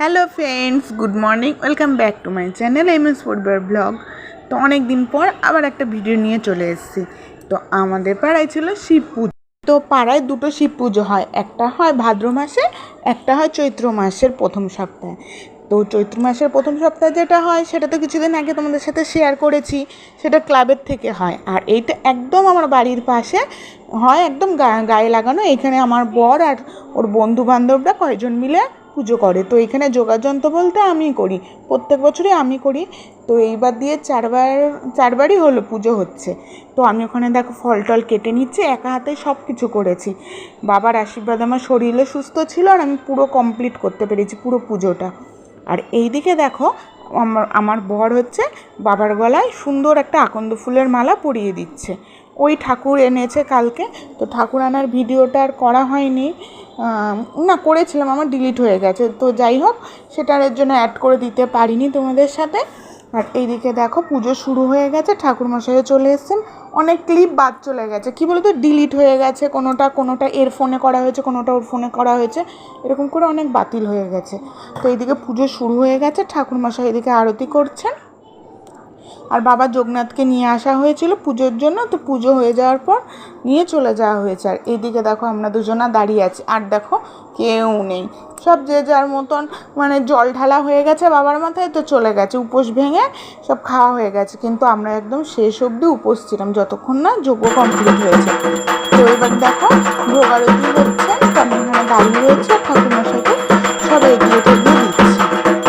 Hello friends, good morning. Welcome back to my channel MS football blog. তো অনেক দিন পর আবার একটা ভিডিও নিয়ে চলে এসেছি। তো আমাদের পাড়ায় ছিল শিব পুজো। তো পাড়ায় দুটো শিব পুজো হয়, একটা হয় ভাদ্র মাসে, একটা হয় চৈত্র মাসের প্রথম সপ্তাহে। তো চৈত্র মাসের প্রথম সপ্তাহে যেটা হয় সেটা তো কিছুদিন আগে তোমাদের সাথে শেয়ার করেছি, সেটা ক্লাবের থেকে হয়। আর এইটা একদম আমার বাড়ির পাশে হয়, একদম গায়ে লাগানো। এখানে আমার বর আর ওর বন্ধু বান্ধবরা কয়েকজন মিলে পুজো করে। তো এখানে যোগাযন্ত্র বলতে আমি করি, প্রত্যেক বছরই আমি করি। তো এইবার দিয়ে চারবারই হলো পুজো হচ্ছে। তো আমি ওখানে দেখো ফল টল কেটে নিচ্ছি, একা হাতে সব কিছু করেছি। বাবার আশীর্বাদ, আমার শরীরে সুস্থ ছিল আর আমি পুরো কমপ্লিট করতে পেরেছি পুরো পুজোটা। আর এই দিকে দেখো আমার বর হচ্ছে বাবার গলায় সুন্দর একটা আকন্দ ফুলের মালা পরিয়ে দিচ্ছে। ওই ঠাকুর এনেছে কালকে, তো ঠাকুর আনার ভিডিওটা আর করা হয়নি, না করেছিলাম, আমার ডিলিট হয়ে গেছে। তো যাই হোক, সেটার জন্য অ্যাড করে দিতে পারিনি তোমাদের সাথে। আর এইদিকে দেখো পুজো শুরু হয়ে গেছে, ঠাকুরমশাইও চলে এসেছেন। অনেক ক্লিপ বাদ চলে গেছে, কী বলতো, ডিলিট হয়ে গেছে, কোনোটা এর ফোনে করা হয়েছে, কোনোটা ওর ফোনে করা হয়েছে, এরকম করে অনেক বাতিল হয়ে গেছে। তো এইদিকে পুজো শুরু হয়ে গেছে, ঠাকুরমশাই এদিকে আরতি করছেন। আর বাবা যোগনাথকে নিয়ে আসা হয়েছিল পুজোর জন্য, তো পুজো হয়ে যাওয়ার পর নিয়ে চলে যাওয়া হয়েছে। আর এইদিকে দেখো আমরা দুজনা দাঁড়িয়ে আছি, আর দেখো কেউ নেই, সব যে যার মতন, মানে জল ঢালা হয়ে গেছে বাবার মাথায়, তো চলে গেছে, উপোস ভেঙে সব খাওয়া হয়ে গেছে। কিন্তু আমরা একদম শেষ অবধি উপোস ছিলাম, যতক্ষণ না যজ্ঞ কমপ্লিট হয়েছে। তো এবার দেখো ভোগ আরতি হচ্ছে, তো আমি এখানে দাঁড়িয়ে রয়েছে, ঠাকুরমশাইকে সব এগিয়ে টেগিয়ে দিচ্ছি।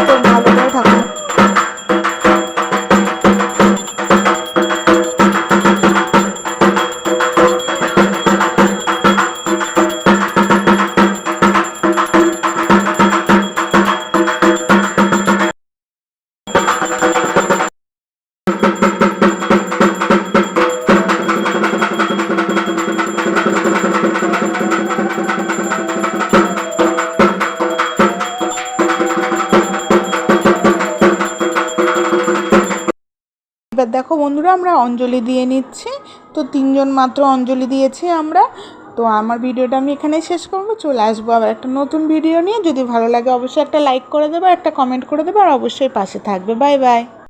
তো ভালো করে ঠাকুর এবার দেখো বন্ধুরা, আমরা অঞ্জলি দিয়ে নিচ্ছি। তো 3জন মাত্র অঞ্জলি দিয়েছি আমরা। তো আমার ভিডিওটা আমি এখানেই শেষ করবো, চলে আসবো আবার একটা নতুন ভিডিও নিয়ে। যদি ভালো লাগে অবশ্যই একটা লাইক করে দেবে, একটা কমেন্ট করে দেবে, আর অবশ্যই পাশে থাকবে। Bye bye.